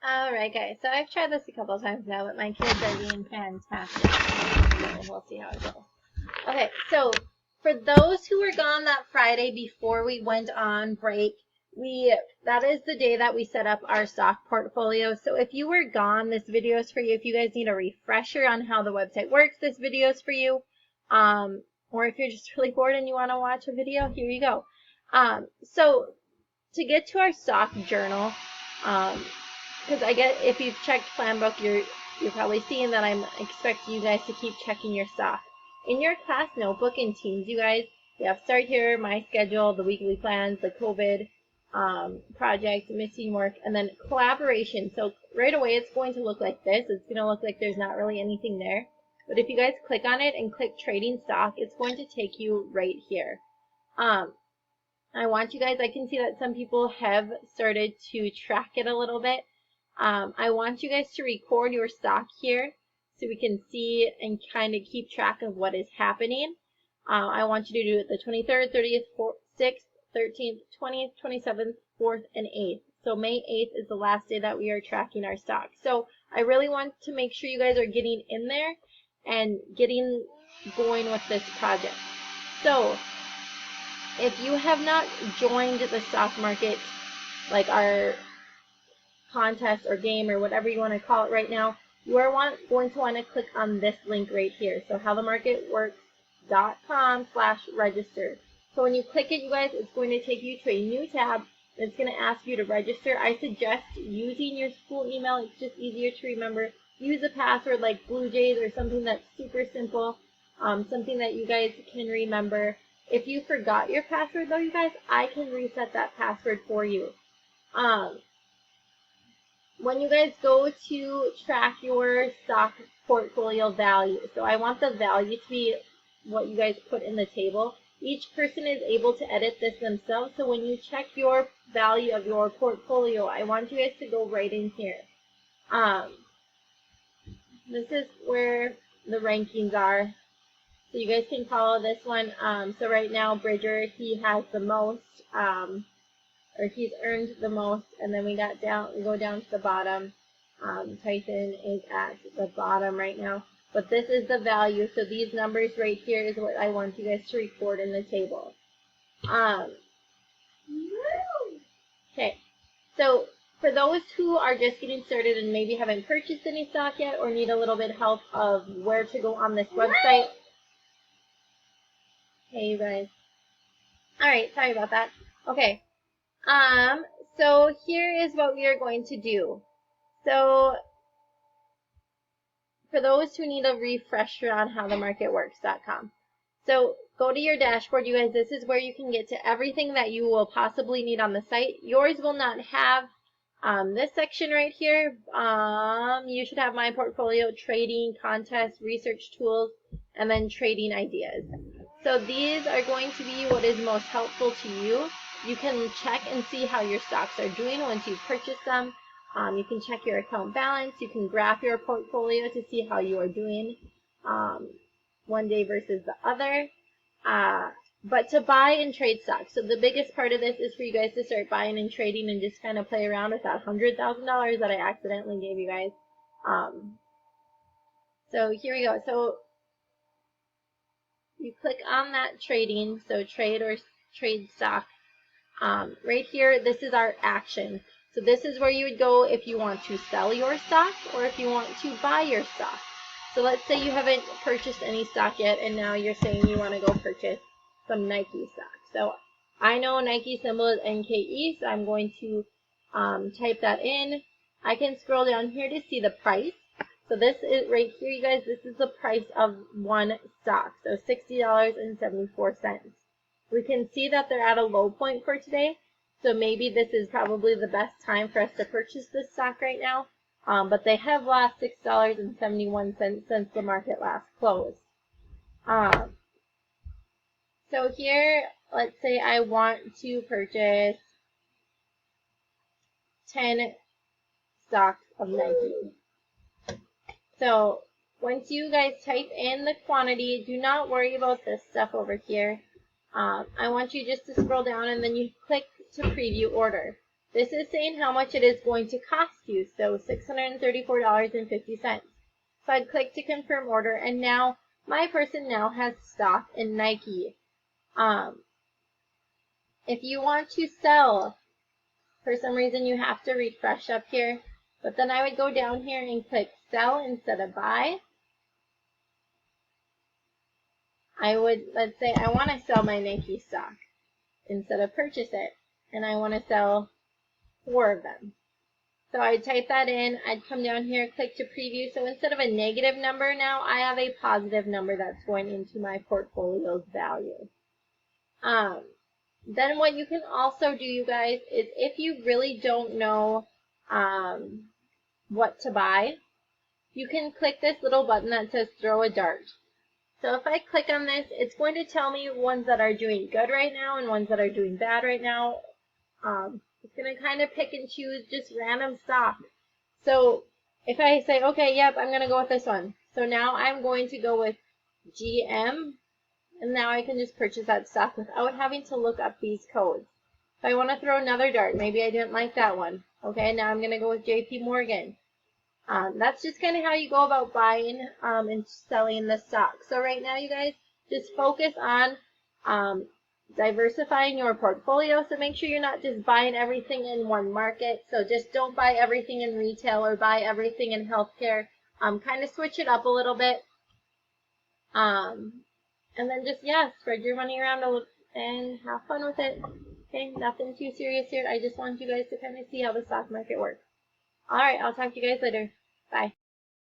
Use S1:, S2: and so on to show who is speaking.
S1: Alright guys, so I've tried this a couple of times now, but my kids are being fantastic. So we'll see how it goes. Okay, so for those who were gone that Friday before we went on break, that is the day that we set up our stock portfolio. So if you were gone, this video is for you. If you guys need a refresher on how the website works, this video is for you. Or if you're just really bored and you want to watch a video, here you go. So to get to our stock journal, because I get if you've checked Planbook, you're probably seeing that I'm expecting you guys to keep checking your stock. In your class notebook in Teams, you guys, we have start here, my schedule, the weekly plans, the COVID project, missing work, and then collaboration. So right away it's going to look like this. It's going to look like there's not really anything there. But if you guys click on it and click trading stock, it's going to take you right here. I want you guys, I can see that some people have started to track it a little bit. I want you guys to record your stock here so we can see and kind of keep track of what is happening. I want you to do it the 23rd, 30th, 6th, 13th, 20th, 27th, 4th, and 8th. So May 8th is the last day that we are tracking our stock. So I really want to make sure you guys are getting in there and getting going with this project. So if you have not joined the stock market, like our contest or game or whatever you want to call it right now, you are going to want to click on this link right here. So howthemarketworks.com/register. So when you click it, you guys, it's going to take you to a new tab. It's going to ask you to register. I suggest using your school email. It's just easier to remember. Use a password like Blue Jays or something that's super simple, something that you guys can remember. If you forgot your password though, you guys, I can reset that password for you. When you guys go to track your stock portfolio value, so I want the value to be what you guys put in the table. Each person is able to edit this themselves, so when you check your value of your portfolio, I want you guys to go right in here. This is where the rankings are. So you guys can follow this one. So right now, Bridger, he has the most, or he's earned the most, and then we go down to the bottom. Tyson is at the bottom right now, but this is the value. So these numbers right here is what I want you guys to record in the table. Okay, so for those who are just getting started and maybe haven't purchased any stock yet or need a little bit of help of where to go on this website. Hey, you guys. All right, sorry about that. Okay. So here is what we are going to do. So for those who need a refresher on howthemarketworks.com. So go to your dashboard, you guys. This is where you can get to everything that you will possibly need on the site. Yours will not have this section right here. You should have my portfolio, trading, contest, research tools, and then trading ideas. So these are going to be what is most helpful to you. You can check and see how your stocks are doing once you've purchased them. You can check your account balance. You can graph your portfolio to see how you are doing one day versus the other. But to buy and trade stocks. So the biggest part of this is for you guys to start buying and trading and just kind of play around with that $100,000 that I accidentally gave you guys. So here we go. So you click on that trading, so trade or trade stock. Right here, this is our action. So this is where you would go if you want to sell your stock or if you want to buy your stock. So let's say you haven't purchased any stock yet and now you're saying you want to go purchase some Nike stock. So I know Nike symbol is NKE, so I'm going to type that in. I can scroll down here to see the price. So this is right here, you guys, this is the price of one stock. So $60.74. We can see that they're at a low point for today. So maybe this is probably the best time for us to purchase this stock right now. But they have lost $6.71 since the market last closed. So here, let's say I want to purchase 10 stocks of Nike. So once you guys type in the quantity, do not worry about this stuff over here. I want you just to scroll down and then you click to preview order. This is saying how much it is going to cost you, so $634.50. So I'd click to confirm order, and now my person now has stock in Nike. If you want to sell, for some reason you have to refresh up here, but then I would go down here and click sell instead of buy. I would, let's say I want to sell my Nike stock instead of purchase it, and I want to sell 4 of them. So I'd type that in, I'd come down here, click to preview. So instead of a negative number now, I have a positive number that's going into my portfolio's value. Then what you can also do, you guys, is if you really don't know what to buy, you can click this little button that says throw a dart. So if I click on this, it's going to tell me ones that are doing good right now and ones that are doing bad right now. It's going to kind of pick and choose just random stock. So if I say, okay, yep, I'm going to go with this one. So now I'm going to go with GM, and now I can just purchase that stock without having to look up these codes. If I want to throw another dart, maybe I didn't like that one. Okay, now I'm going to go with JP Morgan. That's just kind of how you go about buying and selling the stock. So right now, you guys, just focus on diversifying your portfolio. So make sure you're not just buying everything in one market. So just don't buy everything in retail or buy everything in healthcare. Kind of switch it up a little bit. And then just, yeah, spread your money around and have fun with it. Okay, nothing too serious here. I just want you guys to kind of see how the stock market works. All right, I'll talk to you guys later. Bye.